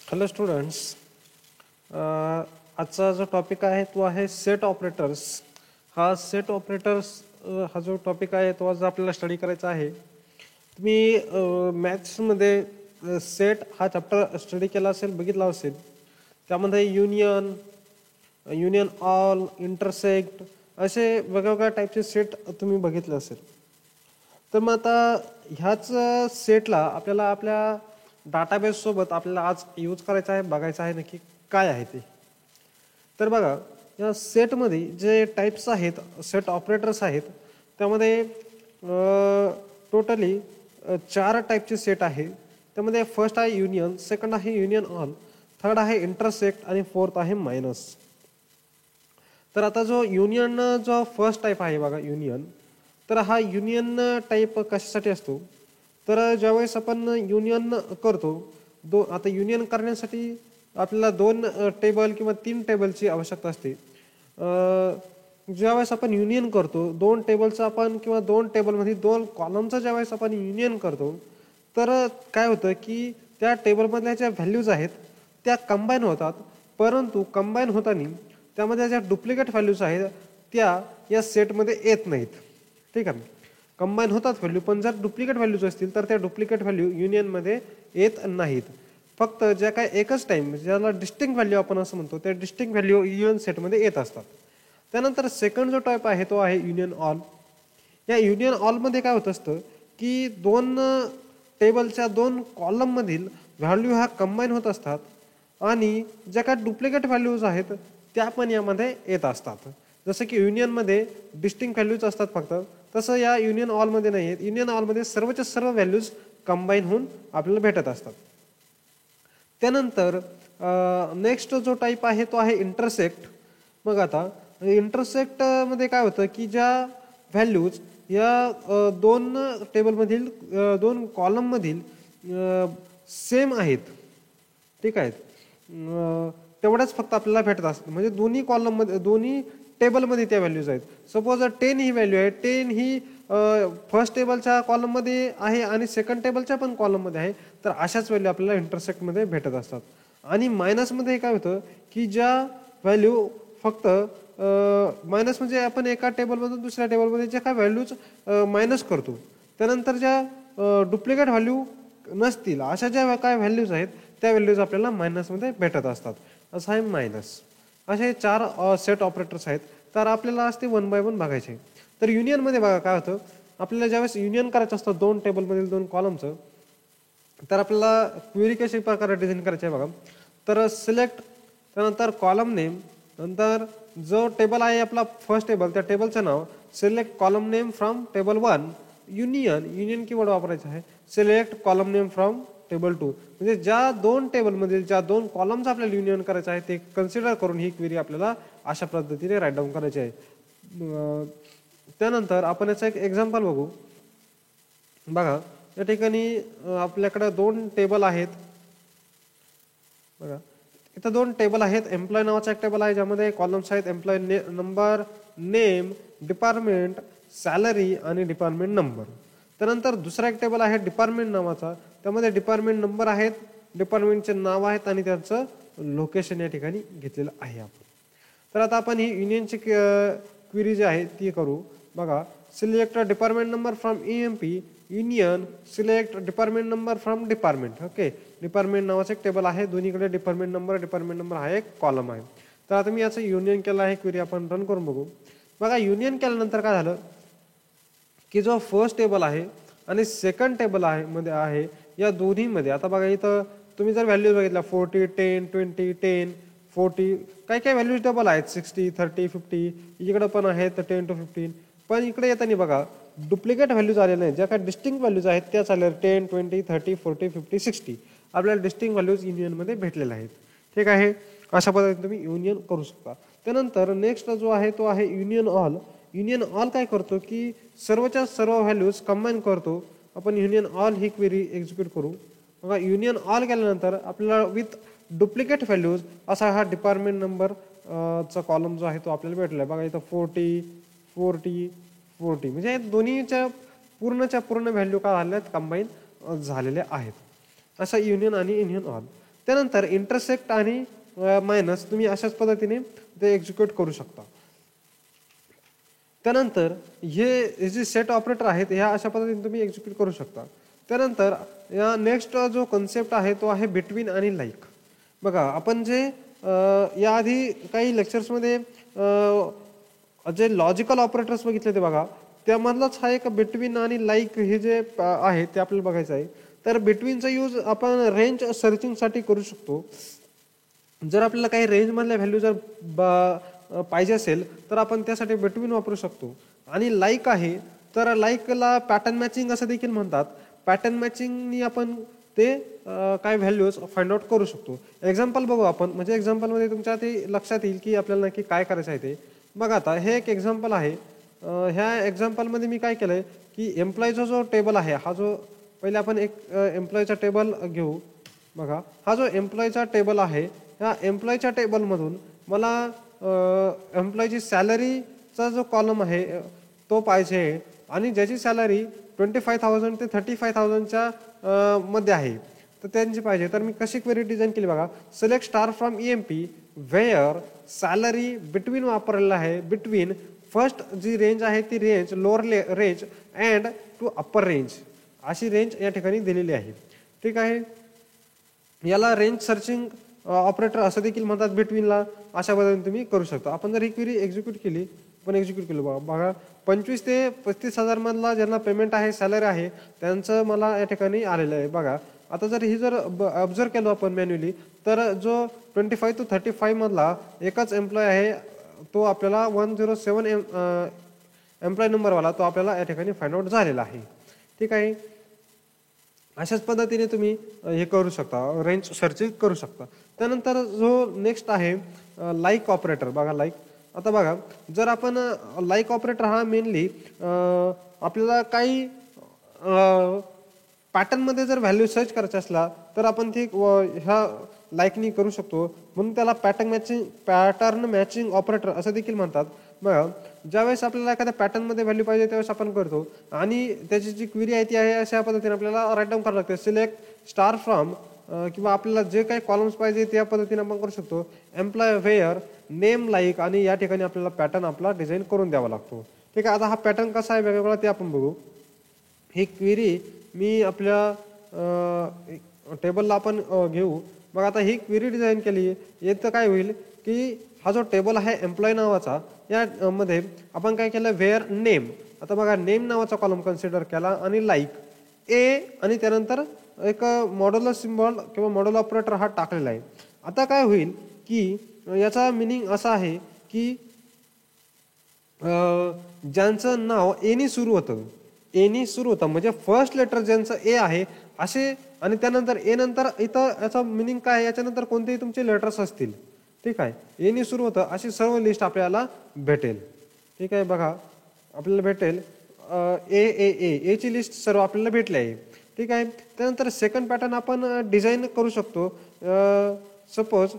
Hello students, आजचा जो topic आहे तो आहे सेट ऑपरेटर्स. हा सेट ऑपरेटर्स हा जो टॉपिक आहे तो आज आपल्याला स्टडी करायचा आहे. तुम्ही मॅथ्समध्ये सेट हा चॅप्टर स्टडी केला असेल, बघितला असेल. त्यामध्ये युनियन, युनियन ऑल, इंटरसेक्ट असे वेगवेगळ्या टाईपचे सेट तुम्ही बघितले असेल. तर मग आता ह्याच सेटला आपल्याला आपल्या डाटाबेससोबत आपल्याला आज यूज करायचा आहे, बघायचं आहे नक्की काय आहे ते. तर बघा, या सेटमध्ये जे टाईप्स आहेत, सेट ऑपरेटर्स आहेत, त्यामध्ये टोटली 4 टाईपचे सेट आहे. त्यामध्ये फर्स्ट आहे युनियन, सेकंड आहे युनियन ऑल, थर्ड आहे इंटरसेक्ट आणि फोर्थ आहे मायनस. तर आता जो युनियन जो फर्स्ट टाईप आहे बघा युनियन, तर हा युनियन टाईप कशासाठी असतो, तर ज्यावेळेस आपण युनियन करतो आता युनियन करण्यासाठी आपल्याला 2 टेबल किंवा 3 टेबलची आवश्यकता असते. ज्यावेळेस आपण युनियन करतो 2 टेबलचं आपण किंवा 2 टेबलमध्ये 2 कॉलमचं ज्यावेळेस आपण युनियन करतो, तर काय होतं की त्या टेबलमधल्या ज्या व्हॅल्यूज आहेत त्या कंबाईन होतात, परंतु कंबाईन होताना त्यामध्ये ज्या डुप्लिकेट व्हॅल्यूज आहेत त्या या सेटमध्ये येत नाहीत. ठीक आहे, कंबाईन होतात व्हॅल्यू, पण जर डुप्लिकेट व्हॅल्यूज असतील तर त्या डुप्लिकेट व्हॅल्यू युनियनमध्ये येत नाहीत. फक्त ज्या काय एकच टाईम ज्याला डिस्टिंक्ट व्हॅल्यू आपण असं म्हणतो, त्या डिस्टिंक्ट व्हॅल्यू युनियन सेटमध्ये येत असतात. त्यानंतर सेकंड जो टाईप आहे तो आहे युनियन ऑल. या युनियन ऑलमध्ये काय होत असतं की 2 टेबलच्या 2 कॉलममधील व्हॅल्यू ह्या कंबाईन होत असतात आणि ज्या काय डुप्लिकेट व्हॅल्यूज आहेत त्या पण यामध्ये येत असतात. जसं की युनियनमध्ये डिस्टिंक्ट व्हॅल्यूज असतात फक्त, तसं या युनियन ऑलमध्ये नाही आहेत. युनियन ऑलमध्ये सर्वच्या सर्व व्हॅल्यूज कंबाईन होऊन आपल्याला भेटत असतात. त्यानंतर नेक्स्ट जो टाईप आहे तो आहे इंटरसेक्ट. मग आता इंटरसेक्टमध्ये काय होतं की ज्या व्हॅल्यूज या 2 टेबलमधील 2 कॉलममधील सेम आहेत, ठीक आहेत, तेवढ्याच फक्त आपल्याला भेटत असतात. म्हणजे दोन्ही कॉलममध्ये दोन्ही टेबलमध्ये त्या व्हॅल्यूज आहेत. सपोज 10 ही व्हॅल्यू आहे, 10 ही फर्स्ट टेबलच्या कॉलममध्ये आहे आणि सेकंड टेबलच्या पण कॉलममध्ये आहे, तर अशाच व्हॅल्यू आपल्याला इंटरसेक्टमध्ये भेटत असतात. आणि मायनसमध्ये काय होतं की ज्या व्हॅल्यू फक्त मायनस म्हणजे आपण एका टेबलमधून दुसऱ्या टेबलमध्ये ज्या काय व्हॅल्यूज मायनस करतो, त्यानंतर ज्या डुप्लिकेट व्हॅल्यू नसतील अशा ज्या काय व्हॅल्यूज आहेत त्या व्हॅल्यूज आपल्याला मायनसमध्ये भेटत असतात. असं आहे मायनस. असे 4 सेट ऑपरेटर्स आहेत. तर आपल्याला आज ते 1 बाय 1 बघायचे. तर युनियनमध्ये बघा काय होतं, आपल्याला ज्यावेळेस युनियन करायचं असतं 2 टेबलमधील 2 कॉलमचं, तर आपल्याला क्वेरी कशा प्रकारे डिझाईन करायची आहे बघा. तर सिलेक्ट, त्यानंतर कॉलम नेम, नंतर जो टेबल आहे आपला फर्स्ट टेबल त्या टेबलचं नाव, select column name from table 1, union keyword वापरायचं आहे, select column name from table 2. म्हणजे ज्या 2 टेबलमधील ज्या 2 कॉलम्स आपल्याला युनियन करायचं आहे ते कन्सिडर करून ही क्वेरी आपल्याला अशा पद्धतीने राईट डाऊन करायची आहे. त्यानंतर आपण याचं एक एक्झाम्पल बघू. बघा, या ठिकाणी आपल्याकडे 2 टेबल आहेत. बघा, इथं 2 टेबल आहेत. एम्प्लॉय नावाचा एक टेबल आहे ज्यामध्ये कॉलम्स आहेत employee number, name, department, salary आणि डिपार्टमेंट नंबर. त्यानंतर दुसरा एक टेबल आहे डिपार्टमेंट नावाचा, त्यामध्ये डिपार्टमेंट नंबर आहेत, डिपार्टमेंटचे नाव आहेत आणि त्यांचं लोकेशन या ठिकाणी घेतलेलं आहे आपण. तर आता आपण ही युनियनची क्वेरी जी आहे ती करू. बघा, select department number from EMP, union, select department number from department. Okay, department नावाचं एक टेबल आहे, दोन्हीकडे डिपार्टमेंट नंबर हा एक कॉलम आहे. तर आता मी याचं युनियन केलं आहे, क्वेरी आपण रन करून बघू. बघा, युनियन केल्यानंतर काय झालं की जो फर्स्ट टेबल आहे आणि सेकंड टेबल आहे मध्ये आहे या दोन्हीमध्ये, आता बघा इथं तुम्ही जर व्हॅल्यूज बघितल्या 40, 10, 20, 10, 40, काही काही व्हॅल्यूज डबल आहेत, 60, 30, 50, इकडं पण आहेत 10 to 15. पण इकडे येताना बघा डुप्लिकेट व्हॅल्यूज आलेल्या नाही, ज्या काही डिस्टिंक्ट व्हॅल्यूज आहेत त्याच आल्या 10, 20, 30, 40, 50, 60. आपल्याला डिस्टिंक्ट व्हॅल्यूज युनियनमध्ये भेटलेल्या आहेत. ठीक आहे, अशा पद्धतीने तुम्ही युनियन करू शकता. त्यानंतर नेक्स्ट जो आहे तो आहे युनियन ऑल. युनियन ऑल काय करतो की सर्वच्या सर्व व्हॅल्यूज कंबाईन करतो. आपण union all he query execute करू. बघा, युनियन ऑल केल्यानंतर आपल्याला विथ डुप्लिकेट व्हॅल्यूज असा हा डिपार्टमेंट नंबर चा कॉलम जो आहे तो आपल्याला भेटला आहे. बघा इथं 40, 40, 40 म्हणजे दोन्हीच्या पूर्ण व्हॅल्यू काय झाल्या कंबाईन झालेल्या आहेत. असं युनियन आणि युनियन ऑल. त्यानंतर इंटरसेक्ट आणि मायनस तुम्ही अशाच पद्धतीने ते एक्झिक्यूट करू शकता. त्यानंतर हे जे सेट ऑपरेटर आहेत ह्या अशा पद्धतीने तुम्ही एक्झिक्यूट करू शकता. त्यानंतर या नेक्स्ट जो कन्सेप्ट आहे तो आहे बिटवीन आणि लाईक. बघा आपण जे याआधी काही लेक्चर्समध्ये जे लॉजिकल ऑपरेटर्स बघितले ते बघा, त्यामधलाच हा एक बिटवीन आणि लाईक हे जे आहे ते आपल्याला बघायचं आहे. तर बिटवीनचा यूज आपण रेंज सर्चिंगसाठी करू शकतो. जर आपल्याला काही रेंजमधल्या व्हॅल्यू जर पाहिजे असेल तर आपण त्यासाठी बिटवीन वापरू शकतो. आणि लाईक आहे तर लाईकला पॅटर्न मॅचिंग असं देखील म्हणतात. पॅटर्न मॅचिंगनी आपण ते काय व्हॅल्यूज फाइंड आउट करू शकतो. एक्झाम्पल बघू आपण, म्हणजे एक्झाम्पलमध्ये तुमच्या ते लक्षात येईल की आपल्याला नक्की काय करायचं आहे ते. बघा आता हे एक एक्झाम्पल आहे. ह्या एक्झाम्पलमध्ये मी काय केलं आहे की एम्प्लॉईचा जो टेबल आहे हा जो पहिले आपण एक एम्प्लॉईचा टेबल घेऊ. बघा हा जो एम्प्लॉईचा टेबल आहे ह्या एम्प्लॉईच्या टेबलमधून मला एम्प्लॉईची सॅलरीचा जो कॉलम आहे तो पाहिजे आणि ज्याची सॅलरी 25,000 ते 35,000च्या मध्ये आहे तर त्यांची पाहिजे. तर मी कशी क्वेरी डिझाईन केली बघा. Select star from EMP where salary between वापरलेला आहे. बिटवीन फर्स्ट जी रेंज आहे ती range lower range and to upper range अशी रेंज या ठिकाणी दिलेली आहे. ठीक आहे. याला रेंज सर्चिंग ऑपरेटर असं देखील म्हणतात. बिटवीनला अशा पद्धतीने तुम्ही करू शकता. आपण जर ही क्वेरी एक्झिक्यूट केली, पण एक्झिक्यूट केलं बघा 25 ते 35,000 मधला ज्यांना पेमेंट आहे सॅलरी आहे त्यांचं मला या ठिकाणी आलेलं आहे. बघा आता जर ही जर ऑब्झर्व केलो आपण मॅन्युअली तर जो 25 to 35 मधला एकच एम्प्लॉय आहे तो आपल्याला 107 एम्प्लॉय नंबरवाला तो आपल्याला या ठिकाणी फाइंड आउट झालेला आहे. ठीक आहे. अशाच पद्धतीने तुम्ही हे करू शकता, रेंज सर्चिंग करू शकता. त्यानंतर जो नेक्स्ट आहे लाईक ऑपरेटर. बघा लाईक, आता बघा जर आपण लाईक ऑपरेटर हा मेनली आपल्याला काही पॅटर्नमध्ये जर व्हॅल्यू सर्च करायचा असला तर आपण ती ह्या लाईकनी करू शकतो. म्हणून त्याला पॅटर्न मॅचिंग ऑपरेटर असं देखील म्हणतात. बघा ज्यावेळेस आपल्याला एखाद्या पॅटर्नमध्ये व्हॅल्यू पाहिजे त्यावेळेस आपण करतो आणि त्याची जी क्वेरी आहे ती आहे अशा पद्धतीने आपल्याला राईट डाऊन करावं लागते. सिलेक्ट स्टार फ्रॉम किंवा आपल्याला जे काही कॉलम्स पाहिजे त्या पद्धतीने आपण करू शकतो. एम्प्लॉय वेअर नेम लाईक आणि या ठिकाणी आपल्याला पॅटर्न आपला डिझाईन करून द्यावा लागतो. ठीक आहे. आता हा पॅटर्न कसा आहे वेगवेगळा ते आपण बघू. ही क्वेरी मी आपल्या टेबलला आपण घेऊ. मग आता ही क्वेरी डिझाईन केली याचं काय होईल की हा जो टेबल आहे एम्प्लॉय नावाचा या मध्ये आपण काय केलं वेअर नेम. आता बघा नेम नावाचा कॉलम कन्सिडर केला आणि लाईक ए आणि त्यानंतर एक मॉड्युलर सिम्बॉल किंवा मॉड्युलर ऑपरेटर हा टाकलेला आहे. आता काय होईल की याचा मिनिंग असा आहे की ज्यांचं नाव एनी सुरू होतं, एनी सुरू होतं म्हणजे फर्स्ट लेटर ज्यांचं ए आहे असे आणि त्यानंतर ए नंतर इथं याचा मिनिंग काय याच्यानंतर कोणतेही तुमचे लेटर्स असतील. ठीक आहे. एनी सुरू होतं अशी सर्व लिस्ट आपल्याला भेटेल. ठीक आहे. बघा आपल्याला भेटेल ए ची लिस्ट सर्व आपल्याला भेटली आहे. ठीक आहे. त्यानंतर सेकंड पॅटर्न आपण डिझाईन करू शकतो. सपोज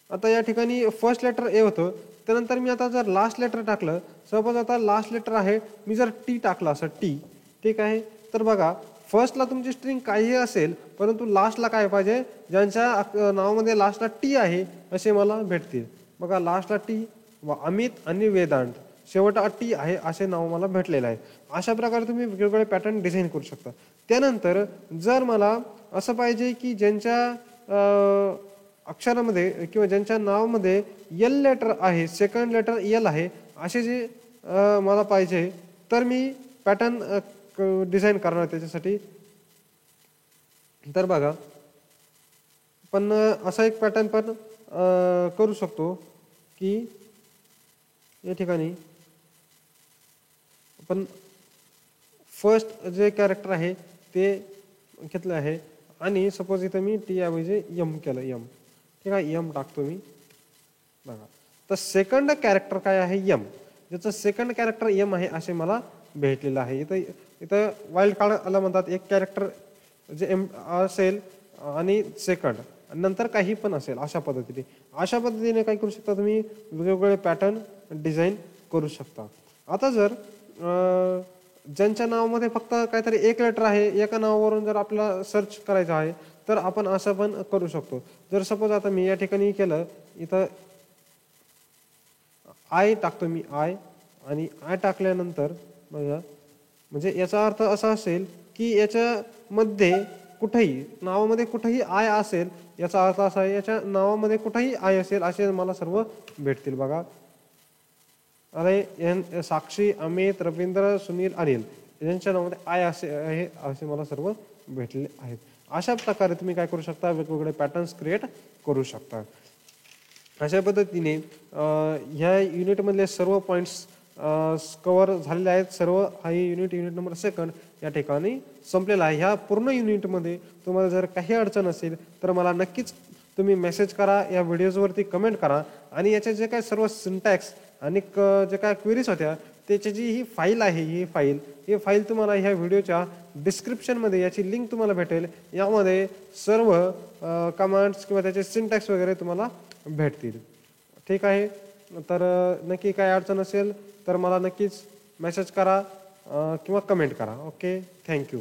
आता या ठिकाणी फर्स्ट लेटर ए होतं त्यानंतर मी आता जर लास्ट लेटर टाकलं, सपोज आता लास्ट लेटर आहे मी जर टी टाकलं असं टी. ठीक आहे. तर बघा फर्स्टला तुमची स्ट्रिंग काहीही असेल परंतु लास्टला काय पाहिजे ज्यांच्या नावामध्ये लास्टला टी आहे असे मला भेटतील. बघा लास्टला टी व अमित आणि वेदांत शेवटा टी आहे असे नाव मला भेटलेलं आहे. अशा प्रकारे तुम्ही वेगवेगळे पॅटर्न डिझाईन करू शकता. त्यानंतर जर मला असं पाहिजे की ज्यांच्या अक्षरामध्ये किंवा ज्यांच्या नावामध्ये एल लेटर आहे, सेकंड लेटर एल आहे असे जे मला पाहिजे तर मी पॅटर्न डिझाईन करणार त्याच्यासाठी. तर बघा पण असा एक पॅटर्न पण करू शकतो की या ठिकाणी आपण फर्स्ट जे कॅरेक्टर आहे ते घेतलं आहे आणि सपोज इथं मी टी ऐवजी यम केलं एम. ठीक आहे. यम टाकतो मी. बघा तर सेकंड कॅरेक्टर काय आहे यम, ज्याचं सेकंड कॅरेक्टर यम आहे असे मला भेटलेलं आहे. इथं वाईल्ड कार्ड आला म्हणतात. एक कॅरेक्टर जे एम असेल आणि सेकंड नंतर काही पण असेल अशा पद्धतीने काय करू शकता तुम्ही वेगवेगळे पॅटर्न डिझाईन करू शकता. आता जर ज्यांच्या नावामध्ये फक्त काहीतरी एक लेटर आहे एका नावावरून जर आपल्याला सर्च करायचं आहे तर आपण असं पण करू शकतो. जर सपोज आता मी या ठिकाणी केलं, इथं आय टाकतो मी आय, आणि आय टाकल्यानंतर बघा, म्हणजे याचा अर्थ असा असेल की याच्यामध्ये कुठेही नावामध्ये कुठेही आय असेल, याचा अर्थ असा आहे याच्या नावामध्ये कुठेही आय असेल असे मला सर्व भेटतील. बघा, अरे साक्षी, अमित, रवींद्र, सुनील, अनिल यांच्या नावामध्ये आय असे आहे असे मला सर्व भेटलेले आहेत. अशा प्रकारे तुम्ही काय करू शकता, वेगवेगळे पॅटर्न्स क्रिएट करू शकता. अशा पद्धतीने ह्या युनिटमधले सर्व पॉईंट्स कव्हर झालेले आहेत. सर्व हा युनिट नंबर 2 या ठिकाणी संपलेला आहे. ह्या पूर्ण युनिटमध्ये तुम्हाला जर काही अडचण असेल तर मला नक्कीच तुम्ही मेसेज करा, या व्हिडिओजवरती कमेंट करा, आणि याचे जे काय सर्व सिंटॅक्स आणि जे काय क्वेरीज होत्या त्याची जी ही फाईल आहे, ही फाईल तुम्हाला ह्या व्हिडिओच्या डिस्क्रिप्शनमध्ये याची लिंक तुम्हाला भेटेल. यामध्ये सर्व कमांड्स किंवा त्याचे सिंटॅक्स वगैरे तुम्हाला भेटतील. ठीक आहे. तर नक्की काय अडचण असेल तर मला नक्कीच मेसेज करा किंवा कमेंट करा. Okay, thank you.